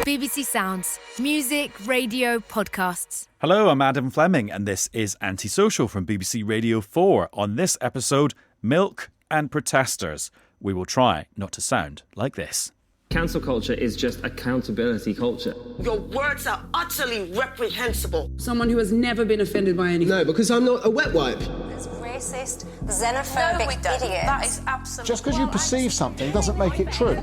BBC Sounds. Music, radio, podcasts. Hello, I'm Adam Fleming, and this is AntiSocial from BBC Radio 4. On this episode, milk and protesters. We will try not to sound like this. Cancel culture is just accountability culture. Your words are utterly reprehensible. Someone who has never been offended by anything. No, because I'm not a wet wipe. It's racist, xenophobic idiots. That is absolutely Just because you perceive something doesn't make it true.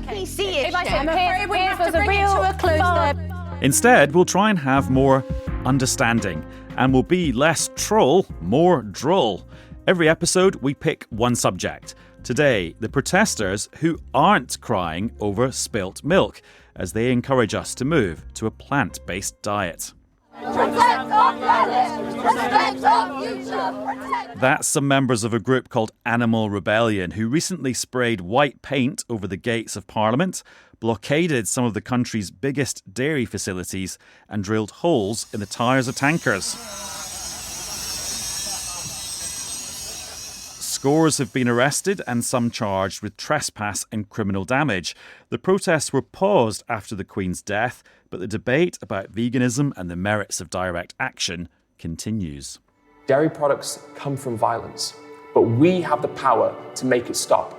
Instead, we'll try and have more understanding, and we'll be less troll, more droll. Every episode, we pick one subject. Today, the protesters who aren't crying over spilt milk, as they encourage us to move to a plant-based diet. Protect our planet! Protect our future! That's some members of a group called Animal Rebellion, who recently sprayed white paint over the gates of Parliament, blockaded some of the country's biggest dairy facilities, and drilled holes in the tyres of tankers. Scores have been arrested and some charged with trespass and criminal damage. The protests were paused after the Queen's death, but the debate about veganism and the merits of direct action continues. Dairy products come from violence, but we have the power to make it stop.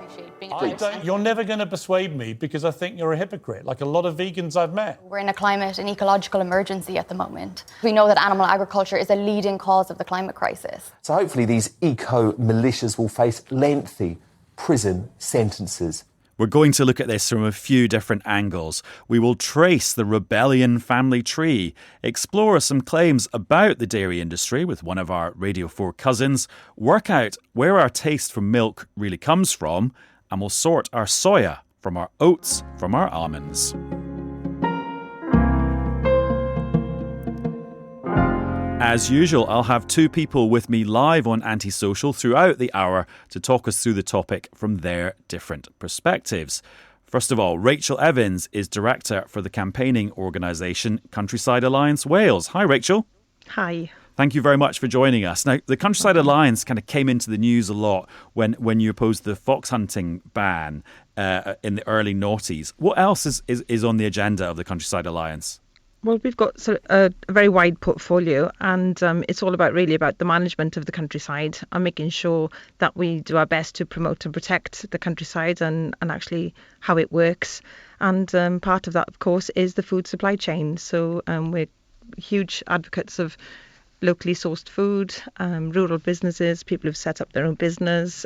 You're never going to persuade me because I think you're a hypocrite, like a lot of vegans I've met. We're in a climate and ecological emergency at the moment. We know that animal agriculture is a leading cause of the climate crisis. So hopefully these eco-militias will face lengthy prison sentences. We're going to look at this from a few different angles. We will trace the rebellion family tree, explore some claims about the dairy industry with one of our Radio 4 cousins, work out where our taste for milk really comes from, and we'll sort our soya from our oats from our almonds. As usual, I'll have two people with me live on AntiSocial throughout the hour to talk us through the topic from their different perspectives. First of all, Rachel Evans is director for the campaigning organisation Countryside Alliance Wales. Hi, Rachel. Hi. Thank you very much for joining us. Now, the Countryside Alliance kind of came into the news a lot when you opposed the fox hunting ban in the early noughties. What else is on the agenda of the Countryside Alliance? Well, we've got a very wide portfolio, and it's all about the management of the countryside and making sure that we do our best to promote and protect the countryside and actually how it works. And part of that, of course, is the food supply chain. So we're huge advocates of locally sourced food, rural businesses, people who've set up their own business,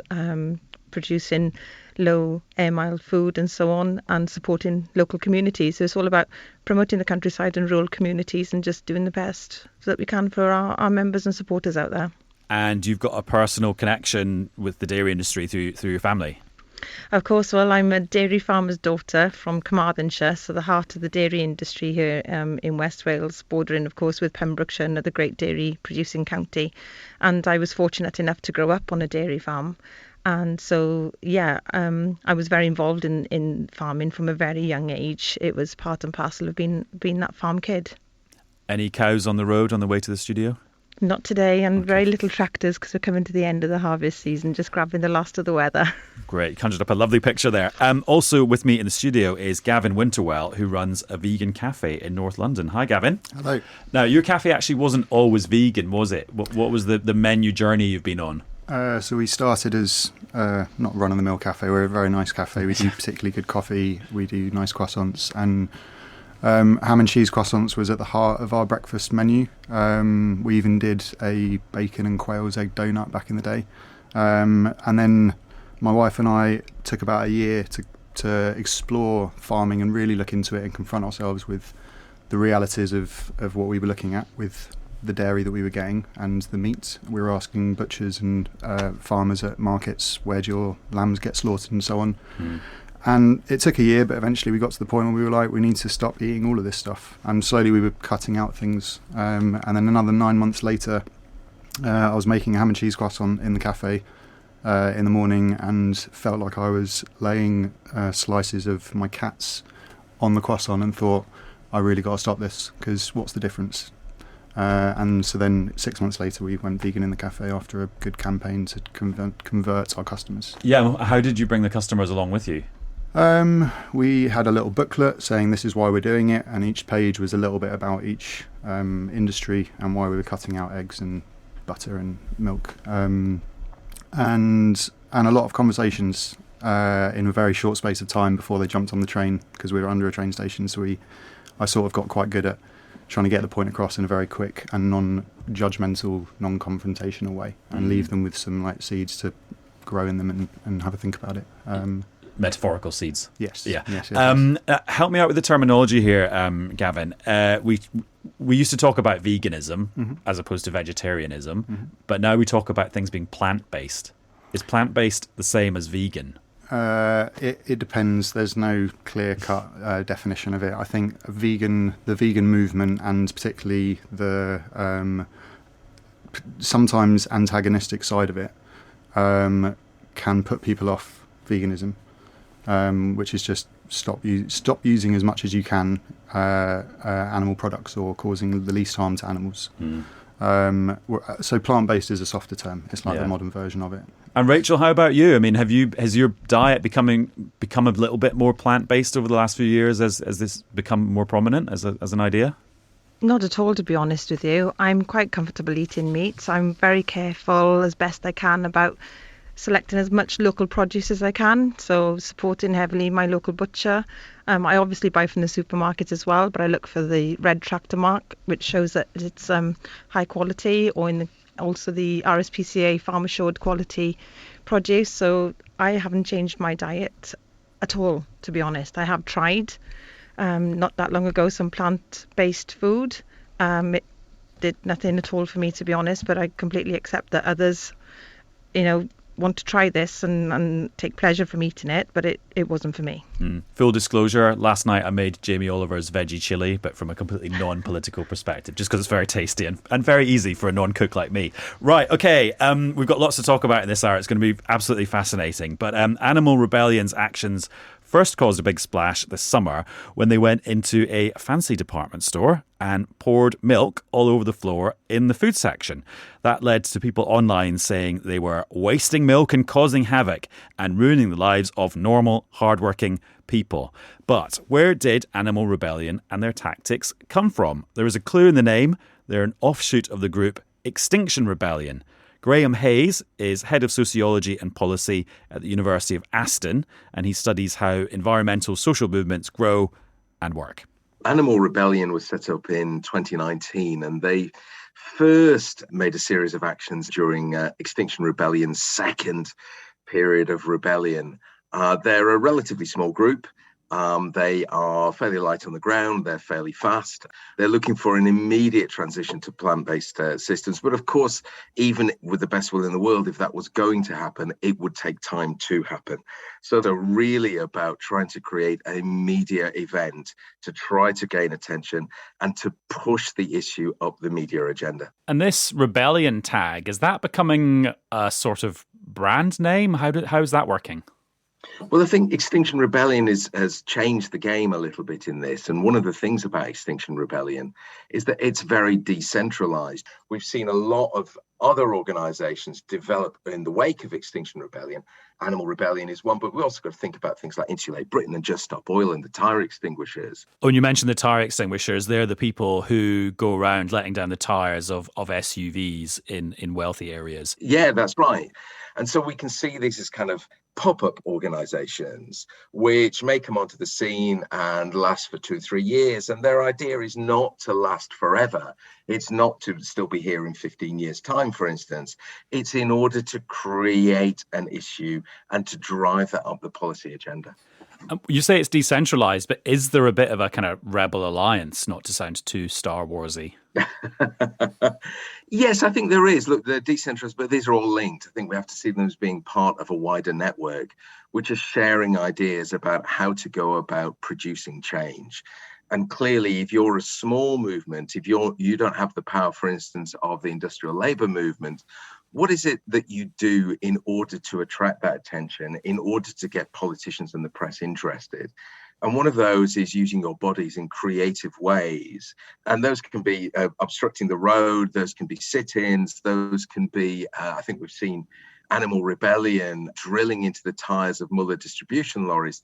producing low air mile food and so on, and supporting local communities. So it's all about promoting the countryside and rural communities and just doing the best so that we can for our members and supporters out there. And you've got a personal connection with the dairy industry through your family? Of course, well, I'm a dairy farmer's daughter from Carmarthenshire, so the heart of the dairy industry here in West Wales, bordering, of course, with Pembrokeshire, another great dairy producing county. And I was fortunate enough to grow up on a dairy farm. And so, I was very involved in farming from a very young age. It was part and parcel of being that farm kid. Any cows on the road on the way to the studio? Not today, and very little tractors because we're coming to the end of the harvest season, just grabbing the last of the weather. Great, conjured up a lovely picture there. Also with me in the studio is Gavin Winterwell, who runs a vegan cafe in North London. Hi, Gavin. Hello. Now, your cafe actually wasn't always vegan, was it? What was the menu journey you've been on? So we started as not run-of-the-mill cafe. We're a very nice cafe. We do particularly good coffee. We do nice croissants, and ham and cheese croissants was at the heart of our breakfast menu. We even did a bacon and quail's egg donut back in the day. And then my wife and I took about a year to explore farming and really look into it and confront ourselves with the realities of what we were looking at with the dairy that we were getting and the meat. We were asking butchers and farmers at markets, where do your lambs get slaughtered and so on. And it took a year, but eventually we got to the point where we were like, we need to stop eating all of this stuff. And slowly we were cutting out things. And then another 9 months later, I was making a ham and cheese croissant in the cafe in the morning and felt like I was laying slices of my cat's on the croissant and thought, I really got to stop this, because what's the difference? And so then 6 months later we went vegan in the cafe after a good campaign to convert our customers. Yeah, how did you bring the customers along with you? We had a little booklet saying this is why we're doing it, and each page was a little bit about each industry and why we were cutting out eggs and butter and milk, and a lot of conversations in a very short space of time before they jumped on the train, because we were under a train station. So I sort of got quite good at trying to get the point across in a very quick and non-judgmental, non-confrontational way, and leave them with some like seeds to grow in them and have a think about it. Metaphorical seeds. Yes. Yeah. Yes. Help me out with the terminology here, Gavin. We used to talk about veganism as opposed to vegetarianism, but now we talk about things being plant-based. Is plant-based the same as vegan? It depends. There's no clear-cut definition of it. I think the vegan movement, and particularly the sometimes antagonistic side of it, can put people off veganism, which is just stop using as much as you can animal products or causing the least harm to animals. So plant-based is a softer term. It's like the modern version of it. And Rachel, how about you? I mean, has your diet become a little bit more plant-based over the last few years as this become more prominent as an idea? Not at all, to be honest with you. I'm quite comfortable eating meat. I'm very careful as best I can about selecting as much local produce as I can, so supporting heavily my local butcher. I obviously buy from the supermarkets as well, but I look for the red tractor mark, which shows that it's high quality, or also the RSPCA farm assured quality produce. So I haven't changed my diet at all, to be honest. I have tried not that long ago some plant-based food. It did nothing at all for me, to be honest, but I completely accept that others want to try this and take pleasure from eating it, but it wasn't for me. Full disclosure, last night I made Jamie Oliver's veggie chili, but from a completely non-political perspective, just because it's very tasty and very easy for a non-cook like me. Right, okay, we've got lots to talk about in this hour. It's going to be absolutely fascinating. But Animal Rebellion's actions first caused a big splash this summer when they went into a fancy department store and poured milk all over the floor in the food section. That led to people online saying they were wasting milk and causing havoc and ruining the lives of normal, hardworking people. But where did Animal Rebellion and their tactics come from? There is a clue in the name. They're an offshoot of the group Extinction Rebellion. Graham Hayes is Head of Sociology and Policy at the University of Aston, and he studies how environmental social movements grow and work. Animal Rebellion was set up in 2019, and they first made a series of actions during Extinction Rebellion's second period of rebellion. They're a relatively small group. They are fairly light on the ground. They're fairly fast. They're looking for an immediate transition to plant-based systems. But of course, even with the best will in the world, if that was going to happen, it would take time to happen. So they're really about trying to create a media event to try to gain attention and to push the issue up the media agenda. And this rebellion tag, is that becoming a sort of brand name? How is that working? Well, I think Extinction Rebellion has changed the game a little bit in this. And one of the things about Extinction Rebellion is that it's very decentralized. We've seen a lot of other organizations develop in the wake of Extinction Rebellion. Animal Rebellion is one, but we also got to think about things like Insulate Britain and Just Stop Oil and the tire extinguishers. Oh, and you mentioned the tire extinguishers. They're the people who go around letting down the tires of SUVs in wealthy areas. Yeah, that's right. And so we can see these as kind of pop-up organizations which may come onto the scene and last for 2-3 years. And their idea is not to last forever. It's not to still be here in 15 years' time, for instance. It's in order to create an issue and to drive that up the policy agenda. You say it's decentralized, but is there a bit of a kind of rebel alliance, not to sound too Star Warsy? Yes, I think there is. Look, they're decentralized, but these are all linked. I think we have to see them as being part of a wider network, which is sharing ideas about how to go about producing change. And clearly, if you're a small movement, if you don't have the power, for instance, of the industrial labor movement, what is it that you do in order to attract that attention, in order to get politicians and the press interested? And one of those is using your bodies in creative ways. And those can be obstructing the road, those can be sit-ins, those can be, I think we've seen Animal Rebellion drilling into the tires of Muller distribution lorries.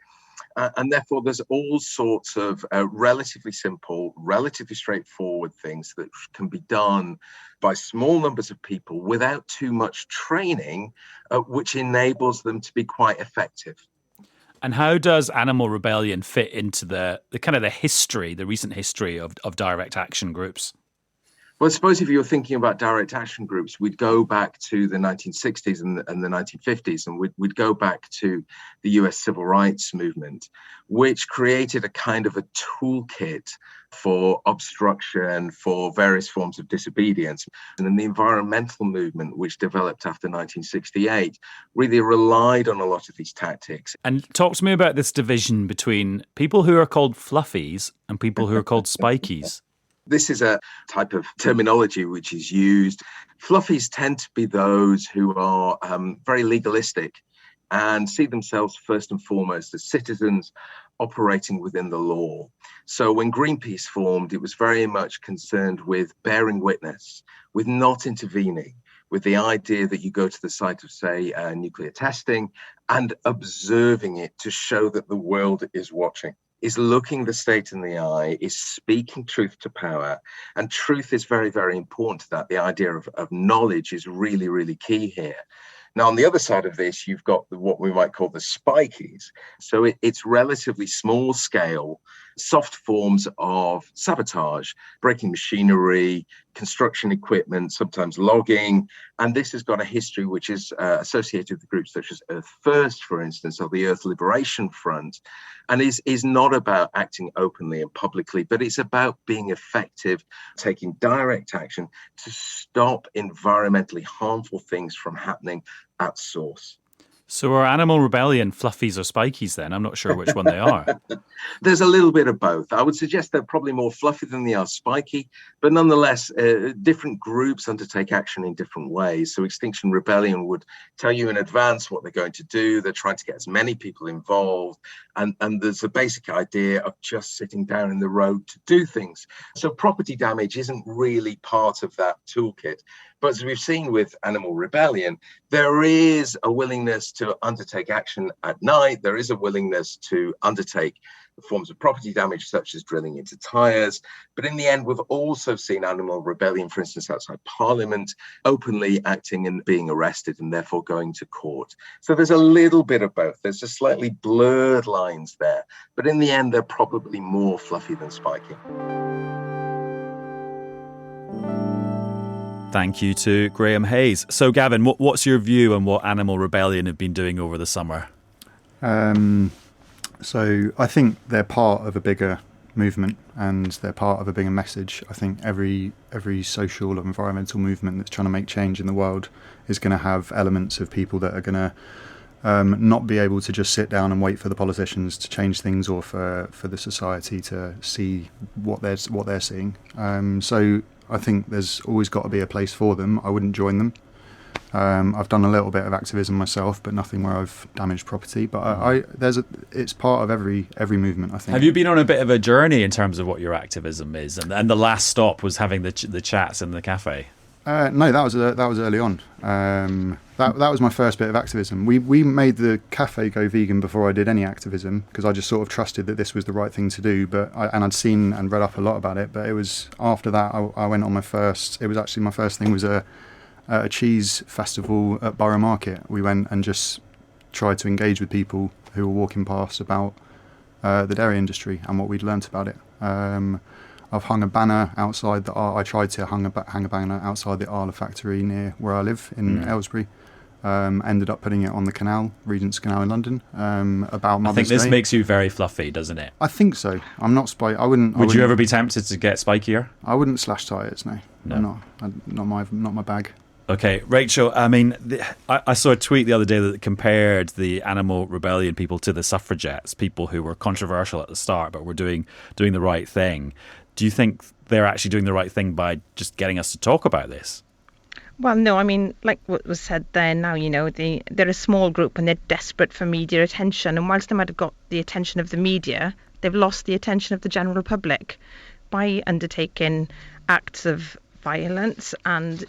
And therefore, there's all sorts of relatively simple, relatively straightforward things that can be done by small numbers of people without too much training, which enables them to be quite effective. And how does animal rebellion fit into the kind of the history, the recent history of direct action groups? Well, I suppose if you're thinking about direct action groups, we'd go back to the 1960s and the 1950s, and we'd go back to the US civil rights movement, which created a kind of a toolkit for obstruction, for various forms of disobedience. And then the environmental movement, which developed after 1968, really relied on a lot of these tactics. And talk to me about this division between people who are called fluffies and people who are called spikies. This is a type of terminology which is used. Fluffies tend to be those who are very legalistic and see themselves first and foremost as citizens operating within the law. So when Greenpeace formed, it was very much concerned with bearing witness, with not intervening, with the idea that you go to the site of, say, nuclear testing and observing it to show that the world is watching, is looking the state in the eye, is speaking truth to power. And truth is very, very important to that. The idea of knowledge is really, really key here. Now, on the other side of this, you've got what we might call the spikies. So it's relatively small scale, soft forms of sabotage, breaking machinery, construction equipment, sometimes logging. And this has got a history which is associated with groups such as Earth First, for instance, or the Earth Liberation Front, and is not about acting openly and publicly, but it's about being effective, taking direct action to stop environmentally harmful things from happening at source. So are animal rebellion fluffies or spikies then? I'm not sure which one they are. There's a little bit of both. I would suggest they're probably more fluffy than they are spiky, but nonetheless, different groups undertake action in different ways. So Extinction Rebellion would tell you in advance what they're going to do. They're trying to get as many people involved. And there's a basic idea of just sitting down in the road to do things. So property damage isn't really part of that toolkit. But as we've seen with Animal Rebellion, there is a willingness to undertake action at night. There is a willingness to undertake forms of property damage, such as drilling into tyres. But in the end, we've also seen Animal Rebellion, for instance, outside Parliament, openly acting and being arrested and therefore going to court. So there's a little bit of both. There's just slightly blurred lines there. But in the end, they're probably more fluffy than spiky. Thank you to Graham Hayes. So, Gavin, what's your view on what Animal Rebellion have been doing over the summer? So I think they're part of a bigger movement and they're part of a bigger message. I think every social or environmental movement that's trying to make change in the world is going to have elements of people that are going to not be able to just sit down and wait for the politicians to change things or for the society to see what they're seeing. So I think there's always got to be a place for them. I wouldn't join them. I've done a little bit of activism myself, but nothing where I've damaged property. But it's part of every movement, I think. Have you been on a bit of a journey in terms of what your activism is? And the last stop was having the chats in the cafe. No, that was early on. That was my first bit of activism. We made the cafe go vegan before I did any activism because I just sort of trusted that this was the right thing to do. I'd seen and read up a lot about it. But it was after that I went on my first. It was actually my first thing was a cheese festival at Borough Market. We went and just tried to engage with people who were walking past about the dairy industry and what we'd learnt about it. I've hung a banner outside I tried to hang a banner outside the Arla factory near where I live in Aylesbury. Ended up putting it on the canal, Regent's Canal in London, about Mother's Day. I think this makes you very fluffy, doesn't it? I think so. I'm not I wouldn't. Would you ever be tempted to get spikier? I wouldn't slash tyres. No. Not my bag. Okay, Rachel, I mean, I saw a tweet the other day that compared the Animal Rebellion people to the suffragettes, people who were controversial at the start but were doing the right thing. Do you think they're actually doing the right thing by just getting us to talk about this? Well, no, I mean, like what was said there now, they're a small group and they're desperate for media attention. And whilst they might have got the attention of the media, they've lost the attention of the general public by undertaking acts of violence and,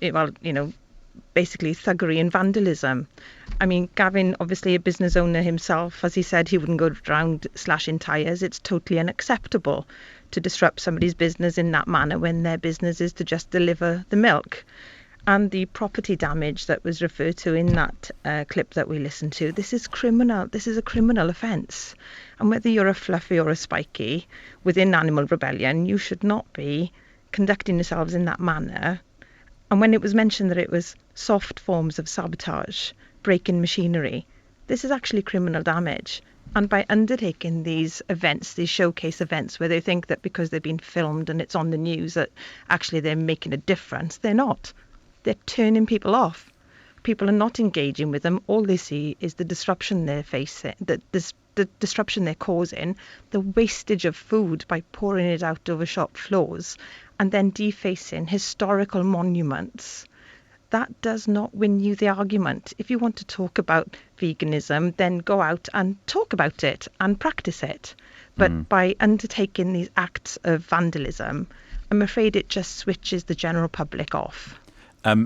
basically thuggery and vandalism. I mean, Gavin, obviously a business owner himself, as he said, he wouldn't go around slashing tyres. It's totally unacceptable to disrupt somebody's business in that manner when their business is to just deliver the milk. And the property damage that was referred to in that clip that we listened to, this is criminal. This is a criminal offence. And whether you're a fluffy or a spiky within Animal Rebellion, you should not be conducting yourselves in that manner. And when it was mentioned that it was soft forms of sabotage, breaking machinery, this is actually criminal damage. And by undertaking these events, these showcase events, where they think that because they've been filmed and it's on the news that actually they're making a difference, they're not. They're turning people off. People are not engaging with them. All they see is the disruption they're facing, the disruption they're causing, the wastage of food by pouring it out over shop floors, and then defacing historical monuments. That does not win you the argument. If you want to talk about veganism, then go out and talk about it and practice it. But by undertaking these acts of vandalism, I'm afraid it just switches the general public off.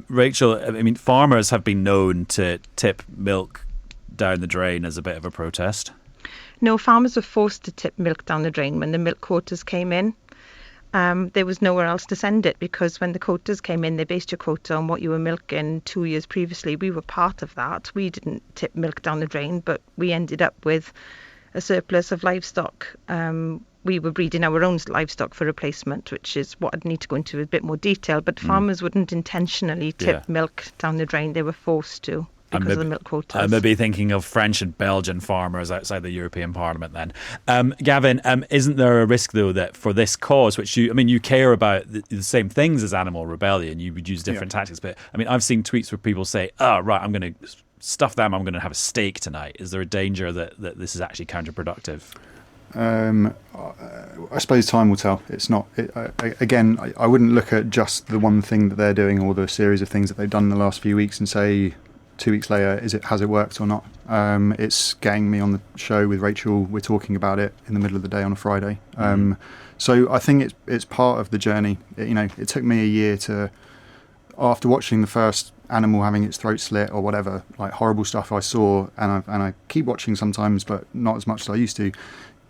Rachel, I mean, farmers have been known to tip milk down the drain as a bit of a protest. No, farmers were forced to tip milk down the drain when the milk quotas came in. There was nowhere else to send it, because when the quotas came in, they based your quota on what you were milking 2 years previously. We were part of that. We didn't tip milk down the drain, but we ended up with a surplus of livestock. We were breeding our own livestock for replacement, which is what I'd need to go into a bit more detail. But farmers wouldn't intentionally tip milk down the drain. They were forced to because of the milk quotas. I may be thinking of French and Belgian farmers outside the European Parliament then. Gavin, isn't there a risk, though, that for this cause, which you care about the same things as Animal Rebellion, you would use different tactics. But, I mean, I've seen tweets where people say, right, I'm going to stuff them, I'm going to have a steak tonight. Is there a danger that this is actually counterproductive? I suppose time will tell. It's not. I wouldn't look at just the one thing that they're doing or the series of things that they've done in the last few weeks and say 2 weeks later, has it worked or not? It's getting me on the show with Rachel. We're talking about it in the middle of the day on a Friday. So I think it's part of the journey. It took me a year to, after watching the first animal having its throat slit or whatever, like horrible stuff I saw, and I keep watching sometimes, but not as much as I used to.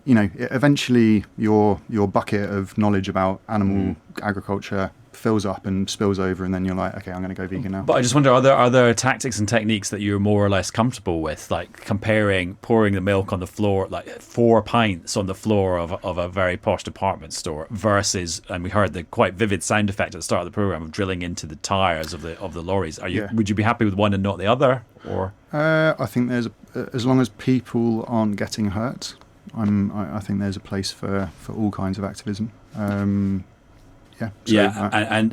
Eventually your bucket of knowledge about animal agriculture fills up and spills over, and then you're like, okay, I'm going to go vegan now. But I just wonder, are there tactics and techniques that you're more or less comfortable with, like pouring the milk on the floor, like 4 pints on the floor of a very posh department store, versus, and we heard the quite vivid sound effect at the start of the program of drilling into the tires of the lorries. Would you be happy with one and not the other, or? I think as long as people aren't getting hurt, I think there's a place for all kinds of activism. And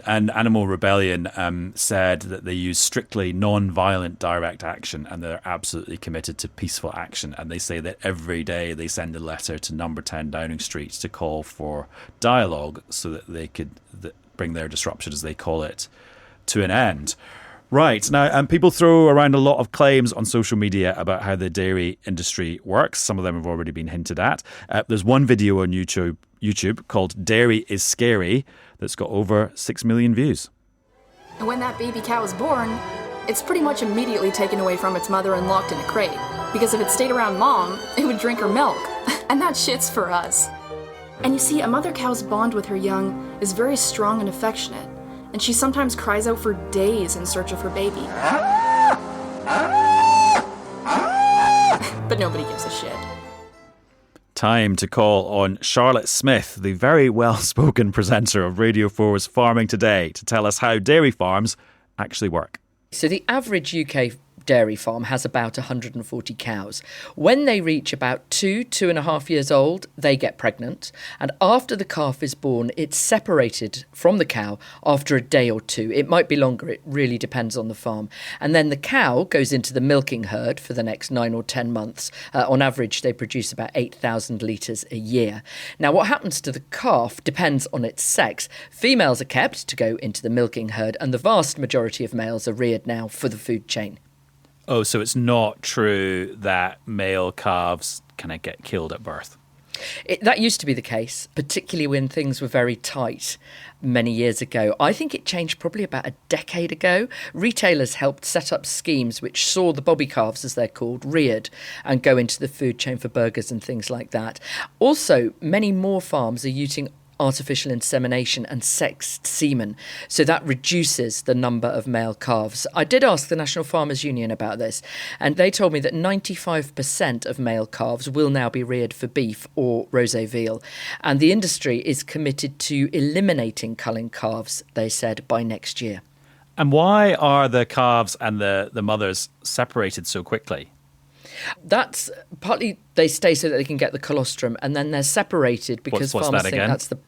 Animal Rebellion said that they use strictly non-violent direct action, and they're absolutely committed to peaceful action. And they say that every day they send a letter to number 10 Downing Street to call for dialogue so that they could bring their disruption, as they call it, to an end. Right. Now, people throw around a lot of claims on social media about how the dairy industry works. Some of them have already been hinted at. There's one video on YouTube called Dairy is Scary that's got over 6 million views. And when that baby cow is born, it's pretty much immediately taken away from its mother and locked in a crate. Because if it stayed around mom, it would drink her milk. And that shit's for us. And you see, a mother cow's bond with her young is very strong and affectionate. And she sometimes cries out for days in search of her baby. But nobody gives a shit. Time to call on Charlotte Smith, the very well-spoken presenter of Radio 4's Farming Today, to tell us how dairy farms actually work. So the average UK dairy farm has about 140 cows. When they reach about 2.5 years old, they get pregnant. And after the calf is born, it's separated from the cow after a day or two. It might be longer. It really depends on the farm. And then the cow goes into the milking herd for the next 9 or 10 months. On average, they produce about 8,000 litres a year. Now, what happens to the calf depends on its sex. Females are kept to go into the milking herd, and the vast majority of males are reared now for the food chain. Oh, so it's not true that male calves kind of get killed at birth? That used to be the case, particularly when things were very tight many years ago. I think it changed probably about a decade ago. Retailers helped set up schemes which saw the bobby calves, as they're called, reared and go into the food chain for burgers and things like that. Also, many more farms are using artificial insemination and sexed semen, so that reduces the number of male calves. I did ask the National Farmers Union about this, and they told me that 95% of male calves will now be reared for beef or rosé veal, and the industry is committed to eliminating culling calves, they said, by next year. And why are the calves and the mothers separated so quickly? That's partly they stay so that they can get the colostrum, and then they're separated because what's farmers that think again? that's the.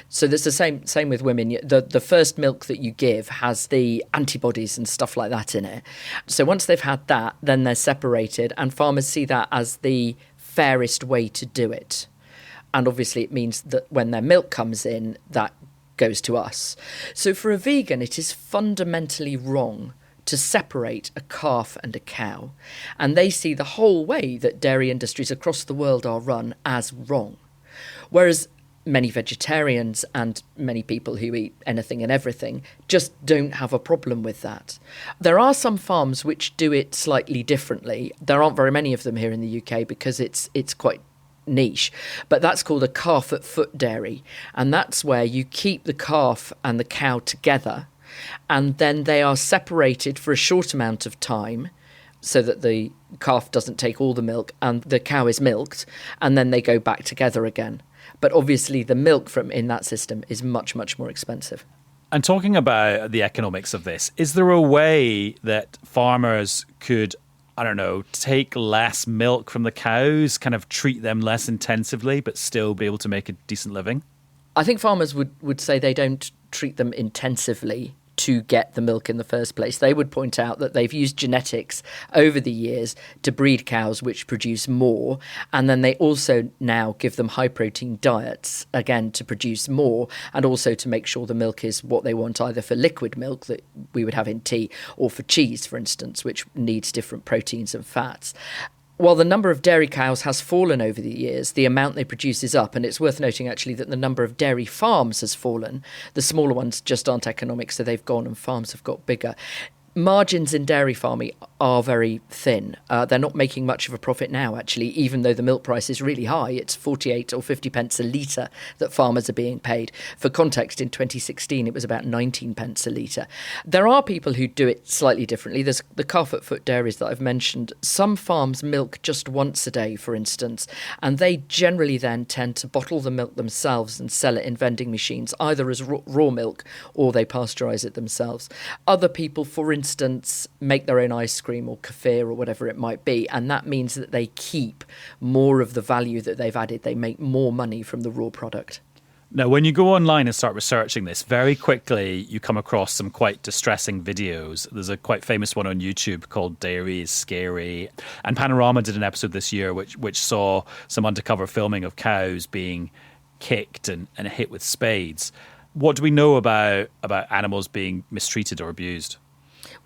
So there's the same with women. The first milk that you give has the antibodies and stuff like that in it. So once they've had that, then they're separated, and farmers see that as the fairest way to do it. And obviously, it means that when their milk comes in, that goes to us. So for a vegan, it is fundamentally wrong to separate a calf and a cow, and they see the whole way that dairy industries across the world are run as wrong. Whereas many vegetarians and many people who eat anything and everything just don't have a problem with that. There are some farms which do it slightly differently. There aren't very many of them here in the UK because it's quite niche, but that's called a calf at foot dairy, and that's where you keep the calf and the cow together, and then they are separated for a short amount of time so that the calf doesn't take all the milk and the cow is milked, and then they go back together again. But obviously the milk from in that system is much, much more expensive. And talking about the economics of this, is there a way that farmers could, I don't know, take less milk from the cows, kind of treat them less intensively, but still be able to make a decent living? I think farmers would say they don't treat them intensively to get the milk in the first place. They would point out that they've used genetics over the years to breed cows which produce more, and then they also now give them high protein diets, again, to produce more, and also to make sure the milk is what they want, either for liquid milk that we would have in tea, or for cheese, for instance, which needs different proteins and fats. While the number of dairy cows has fallen over the years, the amount they produce is up, and it's worth noting actually that the number of dairy farms has fallen. The smaller ones just aren't economic, so they've gone and farms have got bigger. Margins in dairy farming are very thin. They're not making much of a profit now, actually, even though the milk price is really high. It's 48 or 50 pence a litre that farmers are being paid. For context, in 2016, it was about 19 pence a litre. There are people who do it slightly differently. There's the calf at foot dairies that I've mentioned. Some farms milk just once a day, for instance, and they generally then tend to bottle the milk themselves and sell it in vending machines, either as raw milk or they pasteurise it themselves. Other people, for instance, make their own ice cream or kefir or whatever it might be, and that means that they keep more of the value that they've added. They make more money from the raw product. Now, when you go online and start researching this, very quickly you come across some quite distressing videos. There's a quite famous one on YouTube called Dairy is Scary. And Panorama did an episode this year which saw some undercover filming of cows being kicked and hit with spades. What do we know about animals being mistreated or abused?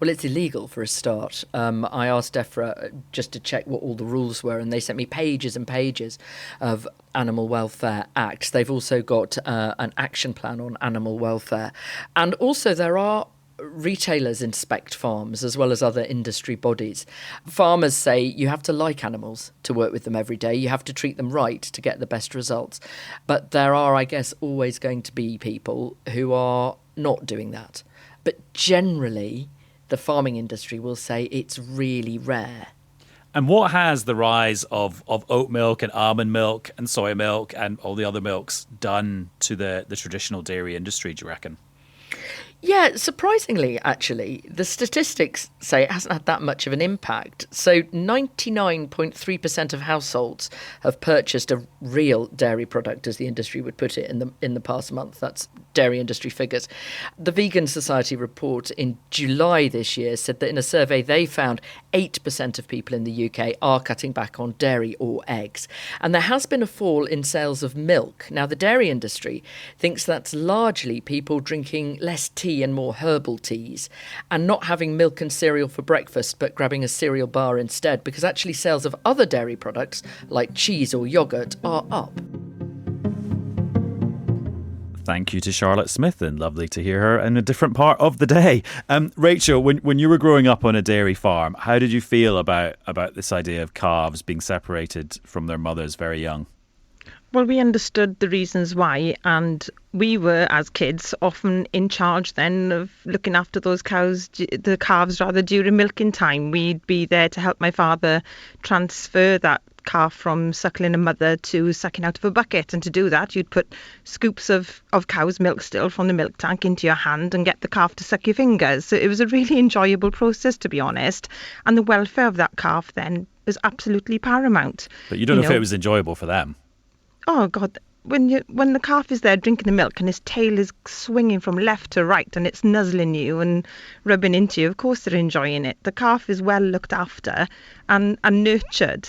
Well, it's illegal for a start. I asked DEFRA just to check what all the rules were, and they sent me pages and pages of Animal Welfare Acts. They've also got an action plan on animal welfare. And also there are retailers inspect farms as well as other industry bodies. Farmers say you have to like animals to work with them every day. You have to treat them right to get the best results. But there are, I guess, always going to be people who are not doing that. But generally, the farming industry will say it's really rare. And what has the rise of oat milk and almond milk and soy milk and all the other milks done to the traditional dairy industry, do you reckon? Yeah, surprisingly, actually, the statistics say it hasn't had that much of an impact. So 99.3% of households have purchased a real dairy product, as the industry would put it, in the past month. That's dairy industry figures. The Vegan Society report in July this year said that in a survey they found 8% of people in the UK are cutting back on dairy or eggs. And there has been a fall in sales of milk. Now, the dairy industry thinks that's largely people drinking less tea and more herbal teas and not having milk and cereal for breakfast but grabbing a cereal bar instead, because actually sales of other dairy products like cheese or yoghurt are up. Thank you to Charlotte Smith, and lovely to hear her in a different part of the day. Rachel, when you were growing up on a dairy farm, how did you feel about this idea of calves being separated from their mothers very young? Well, we understood the reasons why, and we were, as kids, often in charge then of looking after those calves during milking time. We'd be there to help my father transfer that calf from suckling a mother to sucking out of a bucket, and to do that you'd put scoops of cow's milk still from the milk tank into your hand and get the calf to suck your fingers. So it was a really enjoyable process, to be honest, and the welfare of that calf then was absolutely paramount. But you don't know if it was enjoyable for them. Oh God, when the calf is there drinking the milk and his tail is swinging from left to right and it's nuzzling you and rubbing into you, of course they're enjoying it. The calf is well looked after and nurtured.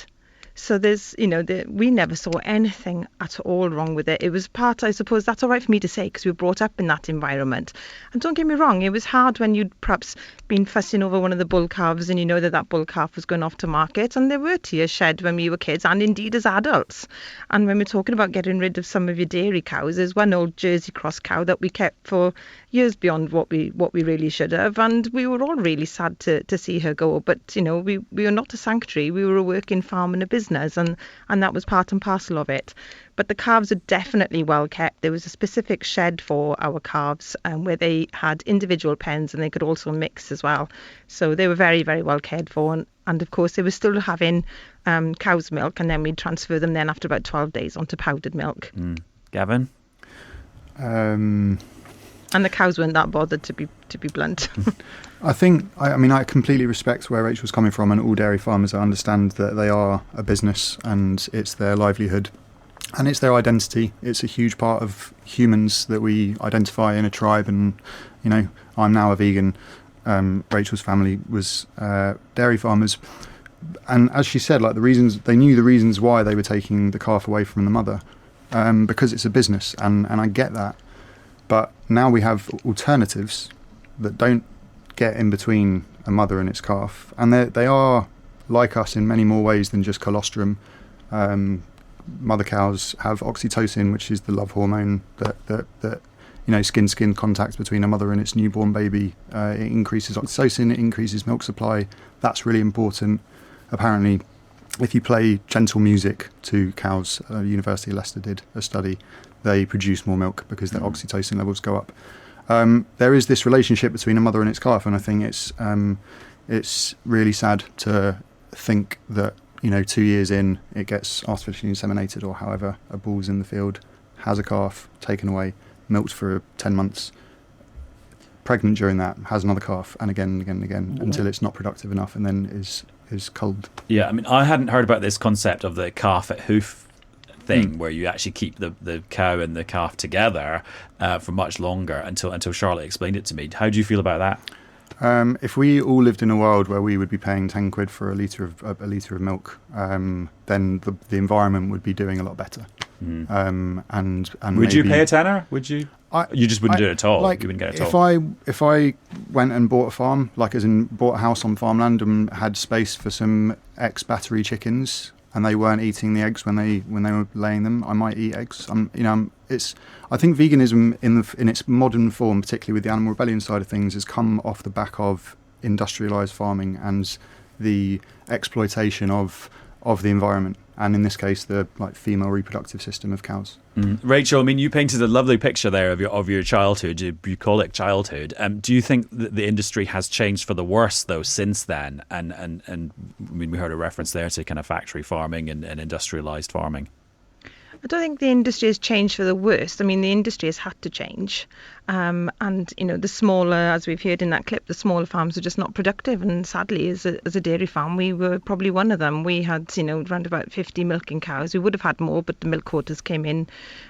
So there's, we never saw anything at all wrong with it. It was part, I suppose, that's all right for me to say because we were brought up in that environment. And don't get me wrong, it was hard when you'd perhaps been fussing over one of the bull calves and you know that bull calf was going off to market. And there were tears shed when we were kids and indeed as adults. And when we're talking about getting rid of some of your dairy cows, there's one old Jersey cross cow that we kept for years beyond what we really should have. And we were all really sad to see her go. But, we were not a sanctuary. We were a working farm and a business. And that was part and parcel of it. But the calves are definitely well kept. There was a specific shed for our calves where they had individual pens and they could also mix as well. So they were very, very well cared for. And of course, they were still having cow's milk, and then we'd transfer them then after about 12 days onto powdered milk. Gavin? And the cows weren't that bothered, to be blunt. I think, I completely respect where Rachel's coming from, and all dairy farmers, I understand that they are a business and it's their livelihood and it's their identity. It's a huge part of humans that we identify in a tribe, and, I'm now a vegan. Rachel's family was dairy farmers. And as she said, they knew the reasons why they were taking the calf away from the mother, because it's a business, and I get that. But now we have alternatives that don't get in between a mother and its calf, and they are like us in many more ways than just colostrum. Mother cows have oxytocin, which is the love hormone that skin contact between a mother and its newborn baby. It increases oxytocin, it increases milk supply. That's really important. Apparently, if you play gentle music to cows, University of Leicester did a study, they produce more milk because their oxytocin levels go up. There is this relationship between a mother and its calf, and I think it's really sad to think that 2 years in it gets artificially inseminated, or however, a bull's in the field, has a calf, taken away, milked for 10 months, pregnant during that, has another calf, and again and again and again, until it's not productive enough, and then is culled. Yeah, I hadn't heard about this concept of the calf at hoof thing, where you actually keep the cow and the calf together for much longer until Charlotte explained it to me. How do you feel about that? If we all lived in a world where we would be paying 10 quid for a litre of milk, then the environment would be doing a lot better. And would you pay a tenner? Would you? You just wouldn't do it at all. You wouldn't get it at all. If I went and bought a farm, bought a house on farmland and had space for some ex-battery chickens, and they weren't eating the eggs when they were laying them, I might eat eggs. I think veganism in its modern form, particularly with the animal rebellion side of things, has come off the back of industrialised farming and the exploitation of the environment, and in this case, the female reproductive system of cows. Rachel, you painted a lovely picture there of your childhood, your bucolic childhood. Do you think that the industry has changed for the worse though since then? And we heard a reference there to kind of factory farming and industrialised farming. I don't think the industry has changed for the worst. I mean, the industry has had to change. And, the smaller, as we've heard in that clip, the smaller farms are just not productive. And sadly, as a dairy farm, we were probably one of them. We had, around about 50 milking cows. We would have had more, but the milk quotas came in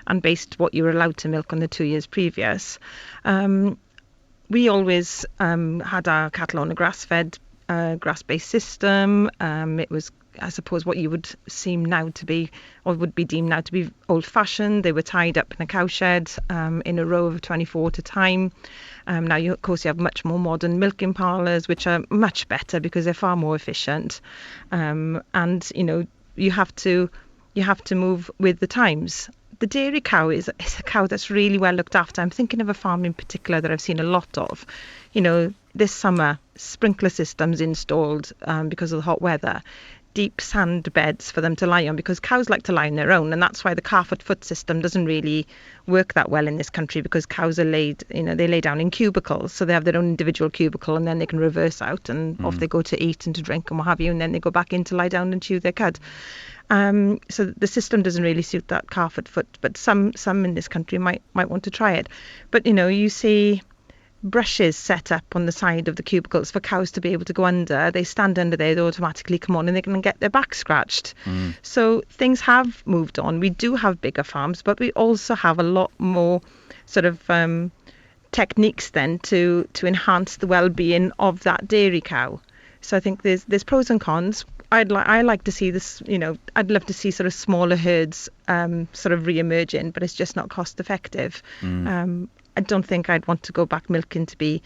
and based what you were allowed to milk on the 2 years previous. We always had our cattle on a grass-fed, grass-based system. It was, I suppose, what you would seem now to be, or would be deemed now to be old-fashioned. They were tied up in a cowshed in a row of 24 at a time. Now, of course, you have much more modern milking parlours, which are much better because they're far more efficient. You have to move with the times. The dairy cow is a cow that's really well looked after. I'm thinking of a farm in particular that I've seen a lot of. This summer, sprinkler systems installed because of the hot weather, deep sand beds for them to lie on, because cows like to lie on their own, and that's why the calf at foot system doesn't really work that well in this country, because cows are they lay down in cubicles, so they have their own individual cubicle, and then they can reverse out and off they go to eat and to drink and what have you, and then they go back in to lie down and chew their cud. So the system doesn't really suit that calf at foot, but some in this country might want to try it. But you see brushes set up on the side of the cubicles for cows to be able to go under. They stand under there, they automatically come on, and they can get their back scratched. So things have moved on. We do have bigger farms, but we also have a lot more sort of techniques then to enhance the well-being of that dairy cow. So I think there's pros and cons. I like to see this, I'd love to see sort of smaller herds sort of re-emerging, but it's just not cost effective. I don't think I'd want to go back milking to be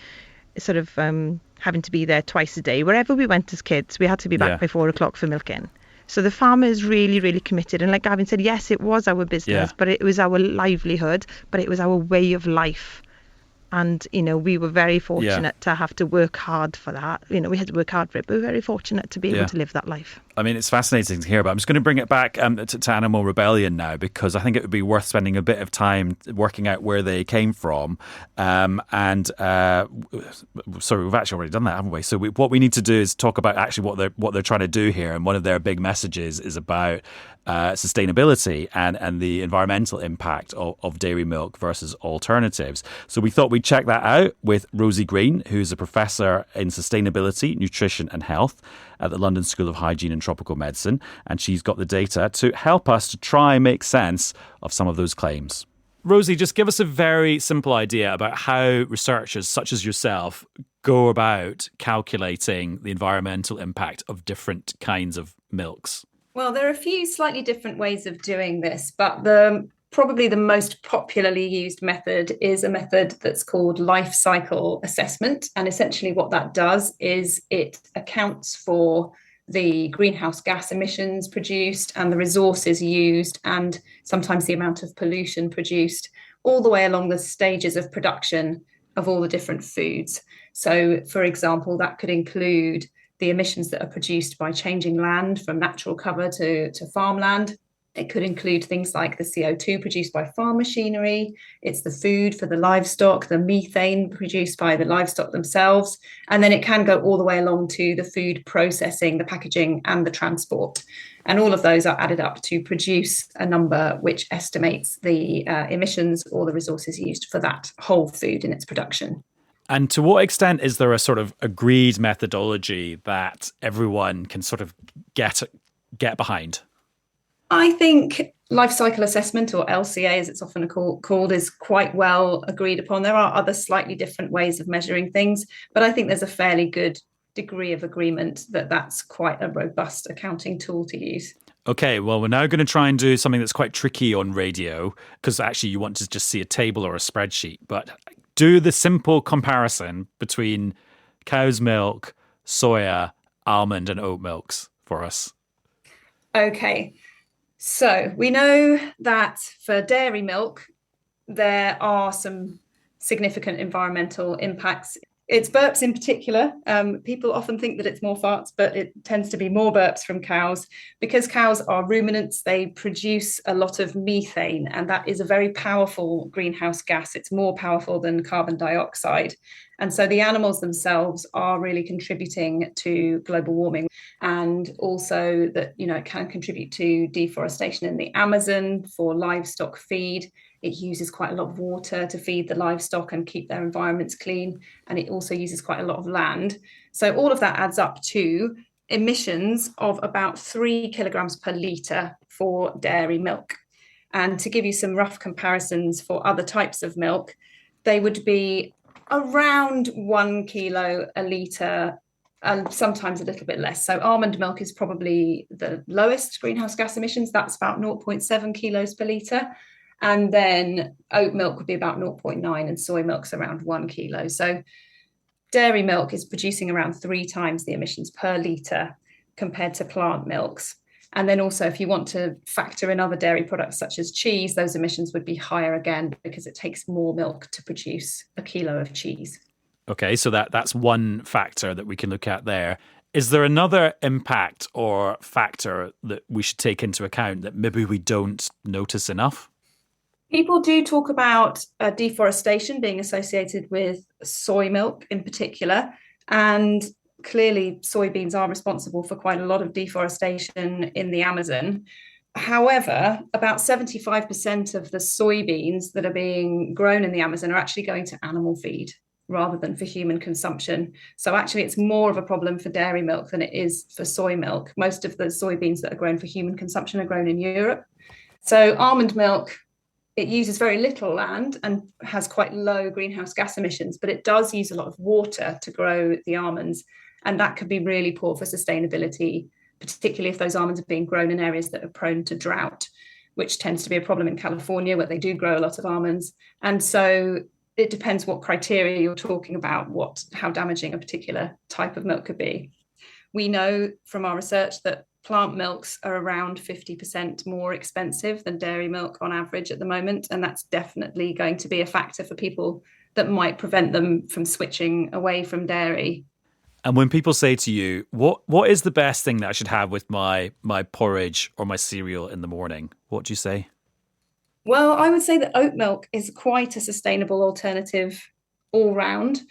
sort of having to be there twice a day. Wherever we went as kids, we had to be back by 4 o'clock for milking. So the farmer is really, really committed. And like Gavin said, yes, it was our business, but it was our livelihood, but it was our way of life. And, we were very fortunate to have to work hard for that. We had to work hard for it, but we were very fortunate to be able to live that life. I mean, it's fascinating to hear about. I'm just going to bring it back to Animal Rebellion now, because I think it would be worth spending a bit of time working out where they came from. Sorry, we've actually already done that, haven't we? So what we need to do is talk about actually what they're trying to do here. And one of their big messages is about sustainability and the environmental impact of dairy milk versus alternatives. So we thought we'd check that out with Rosie Green, who's a professor in sustainability, nutrition and health at the London School of Hygiene and Tropical Medicine. And she's got the data to help us to try and make sense of some of those claims. Rosie, just give us a very simple idea about how researchers such as yourself go about calculating the environmental impact of different kinds of milks. Well, there are a few slightly different ways of doing this, but probably the most popularly used method is a method that's called life cycle assessment. And essentially what that does is it accounts for the greenhouse gas emissions produced and the resources used and sometimes the amount of pollution produced all the way along the stages of production of all the different foods. So, for example, that could include the emissions that are produced by changing land from natural cover to farmland. It could include things like the CO2 produced by farm machinery. It's the food for the livestock, the methane produced by the livestock themselves. And then it can go all the way along to the food processing, the packaging and the transport. And all of those are added up to produce a number which estimates the emissions or the resources used for that whole food in its production. And to what extent is there a sort of agreed methodology that everyone can sort of get behind? I think life cycle assessment, or LCA as it's often called, is quite well agreed upon. There are other slightly different ways of measuring things, but I think there's a fairly good degree of agreement that that's quite a robust accounting tool to use. Okay, well, we're now going to try and do something that's quite tricky on radio, because actually you want to just see a table or a spreadsheet, but do the simple comparison between cow's milk, soya, almond and oat milks for us. Okay. So we know that for dairy milk, there are some significant environmental impacts. It's burps in particular. People often think that it's more farts, but it tends to be more burps from cows. Because cows are ruminants, they produce a lot of methane, and that is a very powerful greenhouse gas. It's more powerful than carbon dioxide. And so the animals themselves are really contributing to global warming, and also that, it can contribute to deforestation in the Amazon for livestock feed. It uses quite a lot of water to feed the livestock and keep their environments clean. And it also uses quite a lot of land. So all of that adds up to emissions of about 3 kilograms per litre for dairy milk. And to give you some rough comparisons for other types of milk, they would be around 1 kilo a litre, and sometimes a little bit less. So almond milk is probably the lowest greenhouse gas emissions. That's about 0.7 kilos per litre. And then oat milk would be about 0.9 and soy milk's around 1 kilo. So dairy milk is producing around 3 times the emissions per litre compared to plant milks. And then also, if you want to factor in other dairy products such as cheese, those emissions would be higher again because it takes more milk to produce a kilo of cheese. Okay, so that's one factor that we can look at there. Is there another impact or factor that we should take into account that maybe we don't notice enough? People do talk about deforestation being associated with soy milk in particular. And clearly, soybeans are responsible for quite a lot of deforestation in the Amazon. However, about 75% of the soybeans that are being grown in the Amazon are actually going to animal feed rather than for human consumption. So actually, it's more of a problem for dairy milk than it is for soy milk. Most of the soybeans that are grown for human consumption are grown in Europe. So almond milk, it uses very little land and has quite low greenhouse gas emissions, but it does use a lot of water to grow the almonds. And that could be really poor for sustainability, particularly if those almonds are being grown in areas that are prone to drought, which tends to be a problem in California where they do grow a lot of almonds. And so it depends what criteria you're talking about, how damaging a particular type of milk could be. We know from our research that plant milks are around 50% more expensive than dairy milk on average at the moment. And that's definitely going to be a factor for people that might prevent them from switching away from dairy. And when people say to you, what is the best thing that I should have with my porridge or my cereal in the morning? What do you say? Well, I would say that oat milk is quite a sustainable alternative all round.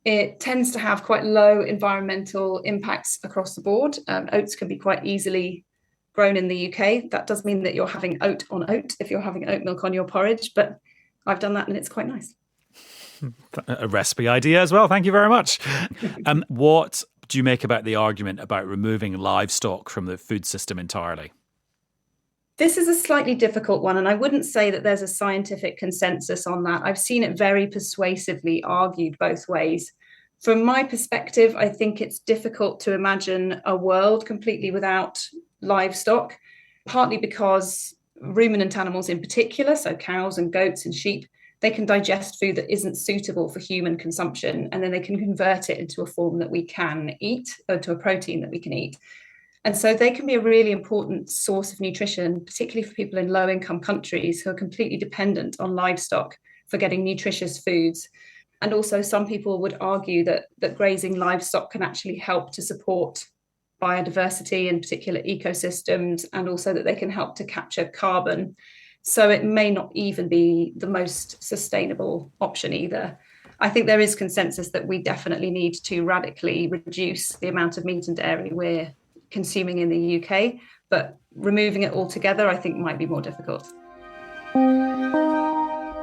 It tends to have quite low environmental impacts across the board. Oats can be quite easily grown in the UK. That does mean that you're having oat on oat if you're having oat milk on your porridge, but I've done that and it's quite nice. A recipe idea as well. Thank you very much. What do you make about the argument about removing livestock from the food system entirely? This is a slightly difficult one, and I wouldn't say that there's a scientific consensus on that. I've seen it very persuasively argued both ways. From my perspective, I think it's difficult to imagine a world completely without livestock, partly because ruminant animals in particular, so cows and goats and sheep, they can digest food that isn't suitable for human consumption, and then they can convert it into a form that we can eat, or to a protein that we can eat. And so they can be a really important source of nutrition, particularly for people in low-income countries who are completely dependent on livestock for getting nutritious foods. And also some people would argue that grazing livestock can actually help to support biodiversity in particular ecosystems, and also that they can help to capture carbon. So it may not even be the most sustainable option either. I think there is consensus that we definitely need to radically reduce the amount of meat and dairy we're consuming in the UK, but removing it altogether, I think, might be more difficult.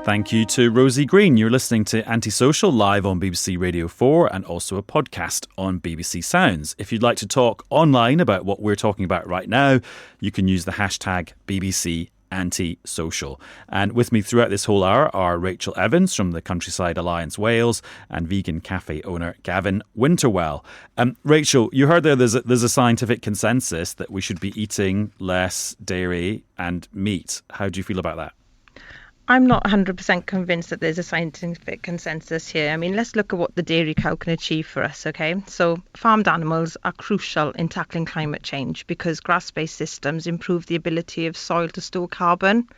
Thank you to Rosie Green. You're listening to AntiSocial live on BBC Radio 4 and also a podcast on BBC Sounds. If you'd like to talk online about what we're talking about right now, you can use the hashtag BBC AntiSocial. And with me throughout this whole hour are Rachel Evans from the Countryside Alliance Wales and vegan cafe owner Gavin Winterwell. Rachel, you heard there's a scientific consensus that we should be eating less dairy and meat. How do you feel about that? I'm not 100% convinced that there's a scientific consensus here. I mean, let's look at what the dairy cow can achieve for us, okay? So farmed animals are crucial in tackling climate change because grass-based systems improve the ability of soil to store carbon.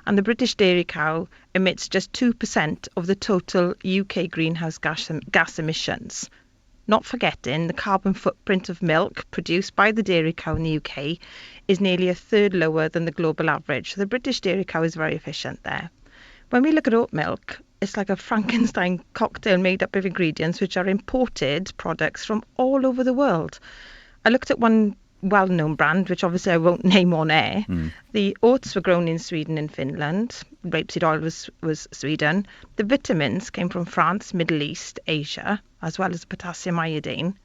And the British dairy cow emits just 2% of the total UK greenhouse gas emissions. Not forgetting the carbon footprint of milk produced by the dairy cow in the UK is nearly a third lower than the global average. So the British dairy cow is very efficient there. When we look at oat milk, it's like a Frankenstein cocktail made up of ingredients which are imported products from all over the world. I looked at one well-known brand, which obviously I won't name on air. The oats were grown in Sweden and Finland. Rapeseed oil was Sweden. The vitamins came from France, Middle East, Asia, as well as potassium iodine.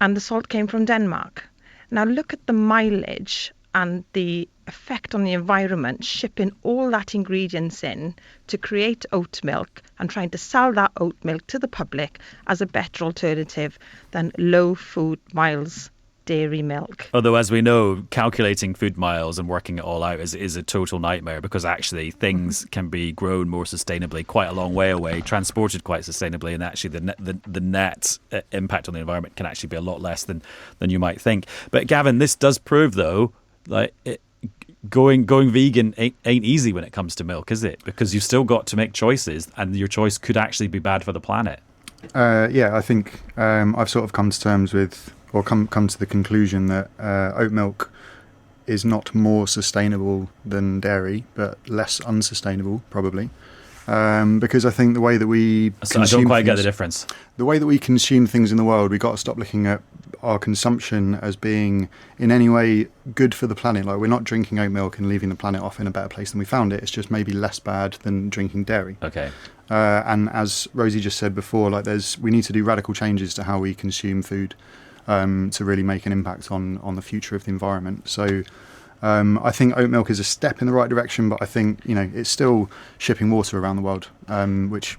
And the salt came from Denmark. Now look at the mileage and the effect on the environment, shipping all that ingredients in to create oat milk and trying to sell that oat milk to the public as a better alternative than low food miles dairy milk. Although, as we know, calculating food miles and working it all out is a total nightmare, because actually things can be grown more sustainably quite a long way away, transported quite sustainably, and actually the net impact on the environment can actually be a lot less than you might think. But Gavin, this does prove, though, like going vegan ain't easy when it comes to milk, is it? Because you've still got to make choices, and your choice could actually be bad for the planet. I think I've sort of come to terms with, or come to the conclusion that oat milk is not more sustainable than dairy, but less unsustainable, probably. Because I think the way that we I don't quite get the difference. The way that we consume things in the world, we've got to stop looking at our consumption as being in any way good for the planet. Like, we're not drinking oat milk and leaving the planet off in a better place than we found it. It's just maybe less bad than drinking dairy. Okay. And as Rosie just said before, like we need to do radical changes to how we consume food to really make an impact on the future of the environment. So I think oat milk is a step in the right direction, but I think, it's still shipping water around the world, which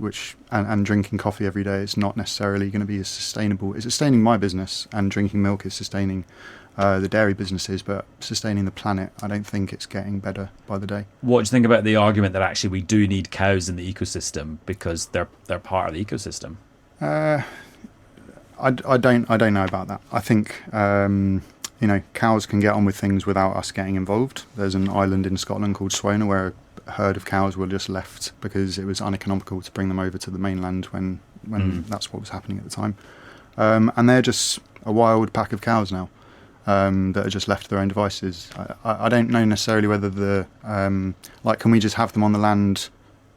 drinking coffee every day is not necessarily going to be as sustainable. It's sustaining my business, and drinking milk is sustaining the dairy businesses, but sustaining the planet, I don't think it's getting better by the day. What do you think about the argument that actually we do need cows in the ecosystem because they're part of the ecosystem? I don't know about that. I think cows can get on with things without us getting involved. There's an island in Scotland called Swona where a herd of cows were just left because it was uneconomical to bring them over to the mainland when that's what was happening at the time. And they're just a wild pack of cows now that are just left to their own devices. I don't know necessarily whether can we just have them on the land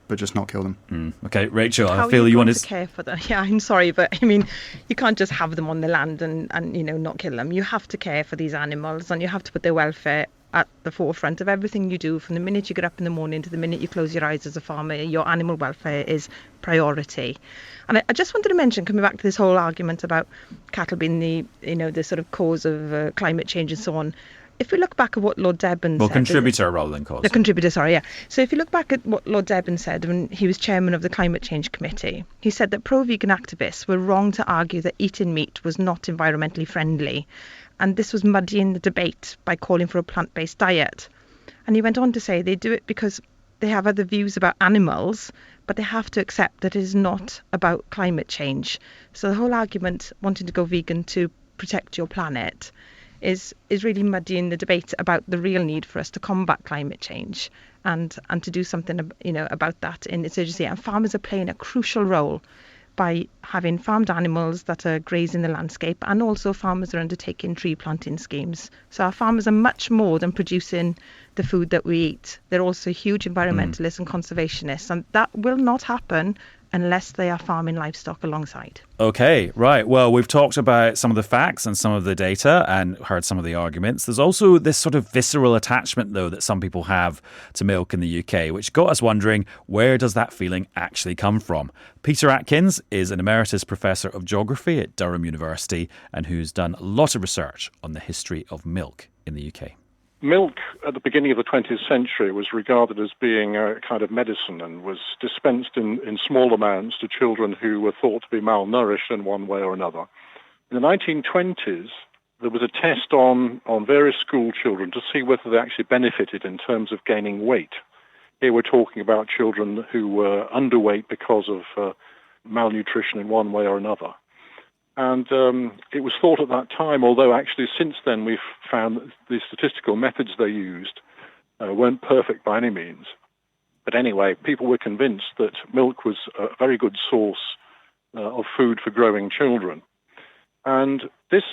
but just not kill them? Okay, Rachel, I feel you want to care for them. Yeah, I'm sorry, but I mean, you can't just have them on the land and not kill them. You have to care for these animals, and you have to put their welfare at the forefront of everything you do. From the minute you get up in the morning to the minute you close your eyes as a farmer, your animal welfare is priority. And I just wanted to mention, coming back to this whole argument about cattle being the sort of cause of climate change and so on. If we look back at what Lord Debon said... contributor rather than cause. The contributor, sorry, yeah. So if you look back at what Lord Debon said when he was chairman of the Climate Change Committee, he said that pro-vegan activists were wrong to argue that eating meat was not environmentally friendly. And this was muddying the debate by calling for a plant-based diet. And he went on to say they do it because they have other views about animals, but they have to accept that it is not about climate change. So the whole argument wanting to go vegan to protect your planet is really muddying the debate about the real need for us to combat climate change and to do something about that in its urgency. And farmers are playing a crucial role by having farmed animals that are grazing the landscape, and also farmers are undertaking tree planting schemes. So our farmers are much more than producing the food that we eat. They're also huge environmentalists and conservationists, and that will not happen unless they are farming livestock alongside. Okay, right. Well, we've talked about some of the facts and some of the data and heard some of the arguments. There's also this sort of visceral attachment, though, that some people have to milk in the UK, which got us wondering, where does that feeling actually come from? Peter Atkins is an emeritus professor of geography at Durham University and who's done a lot of research on the history of milk in the UK. Milk at the beginning of the 20th century was regarded as being a kind of medicine and was dispensed in small amounts to children who were thought to be malnourished in one way or another. In the 1920s, there was a test on various school children to see whether they actually benefited in terms of gaining weight. Here we're talking about children who were underweight because of malnutrition in one way or another. And it was thought at that time, although actually since then we've found that the statistical methods they used weren't perfect by any means, But anyway, people were convinced that milk was a very good source of food for growing children. And this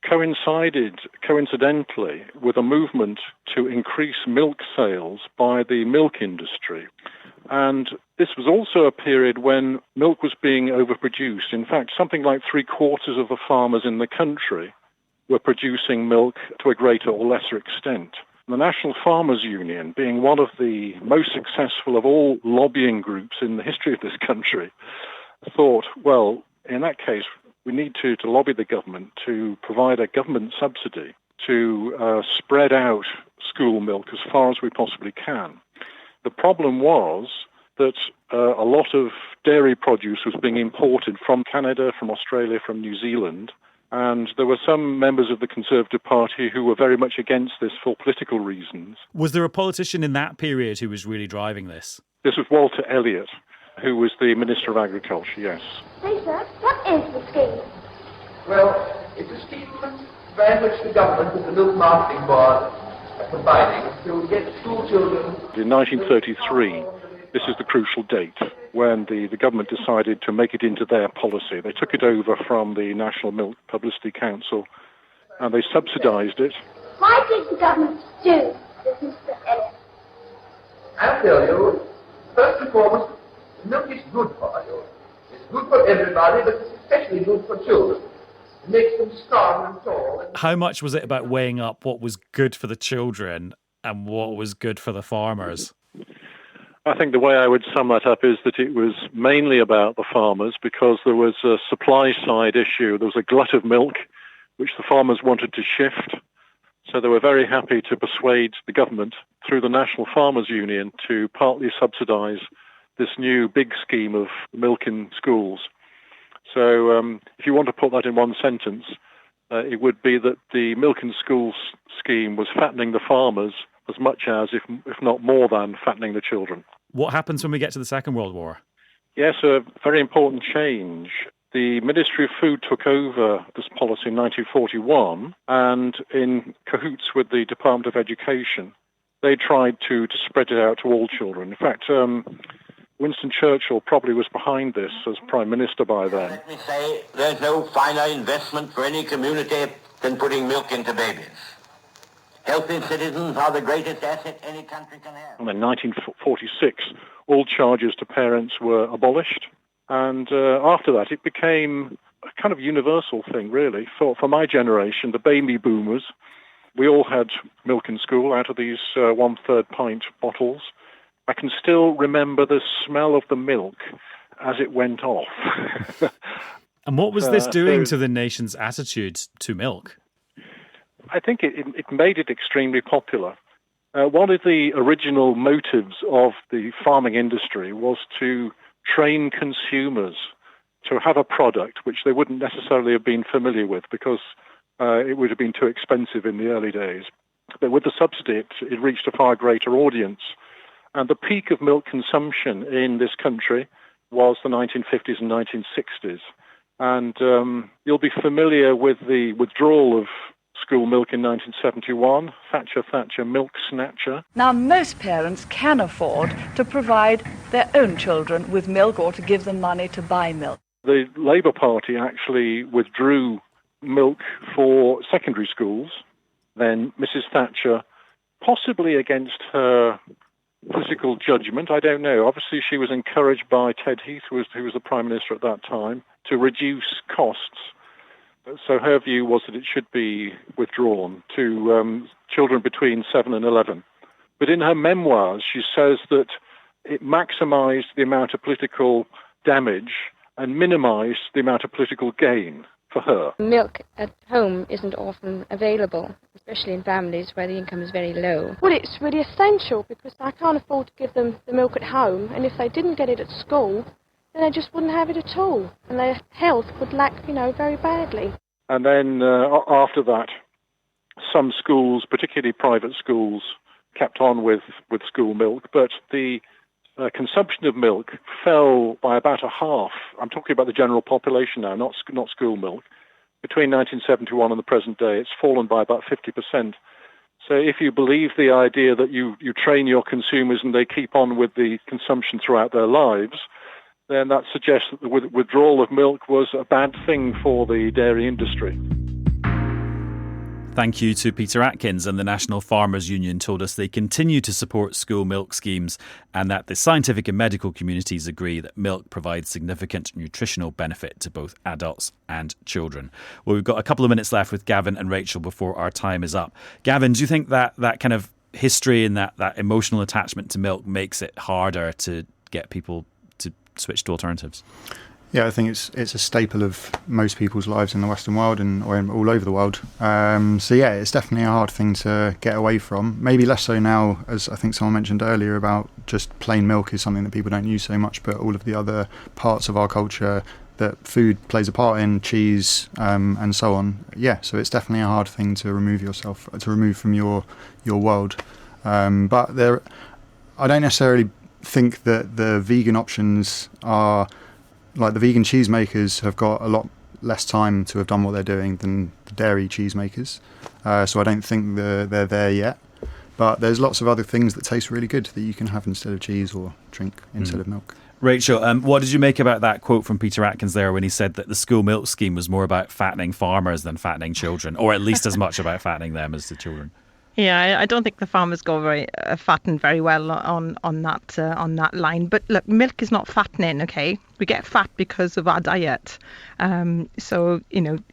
coincided, coincidentally, with a movement to increase milk sales by the milk industry. And this was also a period when milk was being overproduced. In fact, something like 3/4 of the farmers in the country were producing milk to a greater or lesser extent. The National Farmers Union, being one of the most successful of all lobbying groups in the history of this country, thought, well, in that case, we need to lobby the government to provide a government subsidy to spread out school milk as far as we possibly can. The problem was that a lot of dairy produce was being imported from Canada, from Australia, from New Zealand, and there were some members of the Conservative Party who were very much against this for political reasons. Was there a politician in that period who was really driving this? This was Walter Elliott, who was the Minister of Agriculture, yes. Say, sir, what is the scheme? Well, it's a scheme very much the government with the Milk Marketing Board combining to get school children. In 1933, this is the crucial date when the government decided to make it into their policy. They took it over from the National Milk Publicity Council and they subsidised it. Why did the government do this, Mr. Elliott? I'll tell you, first and foremost, milk is good for you. It's good for everybody, but it's especially good for children. It makes them strong and tall. How much was it about weighing up what was good for the children and what was good for the farmers? I think the way I would sum that up is that it was mainly about the farmers because there was a supply side issue. There was a glut of milk which the farmers wanted to shift. So they were very happy to persuade the government through the National Farmers Union to partly subsidise this new big scheme of milk in schools. So if you want to put that in one sentence, it would be that the milk in schools scheme was fattening the farmers as much as, if not more than, fattening the children. What happens when we get to the Second World War? Yes, a very important change. The Ministry of Food took over this policy in 1941, and in cahoots with the Department of Education, they tried to spread it out to all children. In fact, Winston Churchill probably was behind this as Prime Minister by then. Let me say, there's no finer investment for any community than putting milk into babies. Healthy citizens are the greatest asset any country can have. And in 1946, all charges to parents were abolished. And after that, it became a kind of universal thing, really. For my generation, the baby boomers, we all had milk in school out of these 1/3 pint bottles. I can still remember the smell of the milk as it went off. And what was this doing to the nation's attitude to milk? I think it made it extremely popular. One of the original motives of the farming industry was to train consumers to have a product which they wouldn't necessarily have been familiar with because it would have been too expensive in the early days. But with the subsidy, it reached a far greater audience. And the peak of milk consumption in this country was the 1950s and 1960s. And you'll be familiar with the withdrawal of school milk in 1971, Thatcher milk snatcher. Now, most parents can afford to provide their own children with milk or to give them money to buy milk. The Labour Party actually withdrew milk for secondary schools. Then Mrs. Thatcher, possibly against her political judgment, I don't know. Obviously, she was encouraged by Ted Heath, who was the Prime Minister at that time, to reduce costs. So her view was that it should be withdrawn to children between 7 and 11. But in her memoirs, she says that it maximised the amount of political damage and minimised the amount of political gain for her. Milk at home isn't often available, especially in families where the income is very low. Well, it's really essential because I can't afford to give them the milk at home, and if they didn't get it at school, then they just wouldn't have it at all, and their health would lack, very badly. And then after that, some schools, particularly private schools, kept on with school milk, but the consumption of milk fell by about a half. I'm talking about the general population now, not school milk. Between 1971 and the present day, it's fallen by about 50%. So if you believe the idea that you train your consumers and they keep on with the consumption throughout their lives, then that suggests that the withdrawal of milk was a bad thing for the dairy industry. Thank you to Peter Atkins, and the National Farmers Union told us they continue to support school milk schemes and that the scientific and medical communities agree that milk provides significant nutritional benefit to both adults and children. Well, we've got a couple of minutes left with Gavin and Rachel before our time is up. Gavin, do you think that kind of history and that emotional attachment to milk makes it harder to get people to switch to alternatives? Yeah, I think it's a staple of most people's lives in the Western world or all over the world. So yeah, it's definitely a hard thing to get away from. Maybe less so now, as I think someone mentioned earlier about just plain milk is something that people don't use so much, but all of the other parts of our culture that food plays a part in, cheese, and so on. Yeah, so it's definitely a hard thing to remove from your world. But I don't necessarily think that the vegan options are. Like the vegan cheesemakers have got a lot less time to have done what they're doing than the dairy cheesemakers. So I don't think they're there yet. But there's lots of other things that taste really good that you can have instead of cheese or drink instead of milk. Rachel, what did you make about that quote from Peter Atkins there when he said that the school milk scheme was more about fattening farmers than fattening children, or at least as much about fattening them as the children? Yeah, I don't think the farmers go fattened very well on that line. But look, milk is not fattening, okay? We get fat because of our diet. So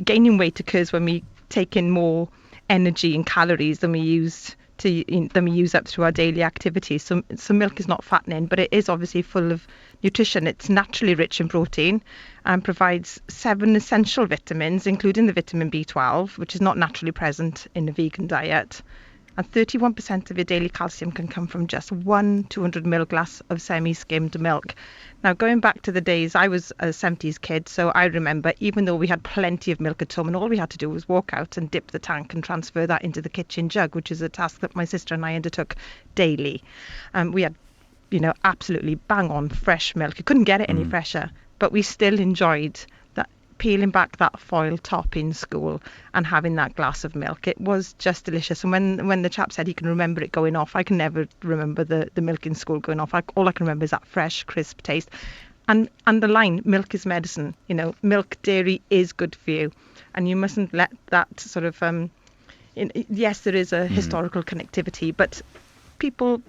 gaining weight occurs when we take in more energy and calories than we use up through our daily activities. So milk is not fattening, but it is obviously full of nutrition. It's naturally rich in protein and provides 7 essential vitamins, including the vitamin B12, which is not naturally present in a vegan diet. And 31% of your daily calcium can come from just 1 200ml glass of semi-skimmed milk. Now, going back to the days, I was a 70s kid, so I remember even though we had plenty of milk at home and all we had to do was walk out and dip the tank and transfer that into the kitchen jug, which is a task that my sister and I undertook daily. We had, absolutely bang on fresh milk. You couldn't get it any fresher, but we still enjoyed peeling back that foil top in school and having that glass of milk. It was just delicious. And when the chap said he can remember it going off, I can never remember the milk in school going off. All I can remember is that fresh, crisp taste. And the line, milk is medicine. Milk, dairy is good for you. And you mustn't let that sort of... yes, there is a historical connectivity, but people...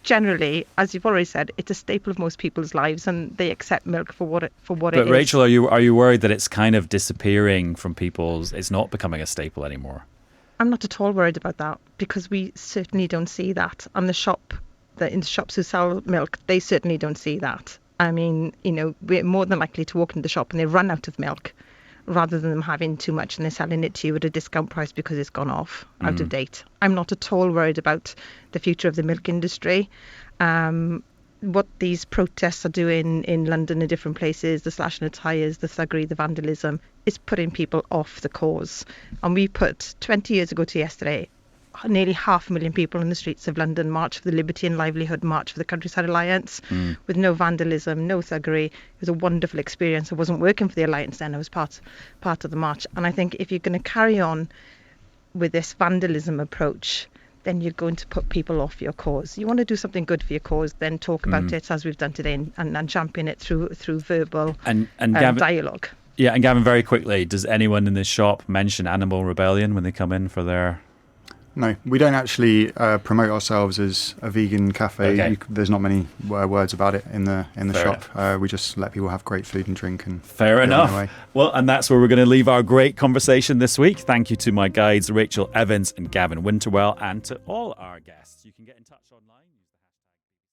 Generally, as you've already said, it's a staple of most people's lives, and they accept milk for what it is. But Rachel, are you worried that it's kind of disappearing from people's? It's not becoming a staple anymore. I'm not at all worried about that because we certainly don't see that. And in the shops who sell milk, they certainly don't see that. I mean, we're more than likely to walk into the shop and they run out of milk, rather than them having too much and they're selling it to you at a discount price because it's gone off, out of date. I'm not at all worried about the future of the milk industry. What these protests are doing in London and different places, the slashing of tyres, the thuggery, the vandalism, is putting people off the cause. And we put, 20 years ago to yesterday, nearly 500,000 people in the streets of London, March for the Liberty and Livelihood, March for the Countryside Alliance, with no vandalism, no thuggery. It was a wonderful experience. I wasn't working for the Alliance then, I was part of the march. And I think if you're going to carry on with this vandalism approach, then you're going to put people off your cause. You want to do something good for your cause, then talk about it as we've done today and champion it through verbal and Gavin, dialogue. Yeah, and Gavin, very quickly, does anyone in this shop mention Animal Rebellion when they come in for their... No, we don't actually promote ourselves as a vegan cafe. Okay. There's not many words about it in the Fair shop. We just let people have great food and drink. And Fair enough. Well, and that's where we're going to leave our great conversation this week. Thank you to my guides, Rachel Evans and Gavin Winterwell, and to all our guests. You can get in touch online.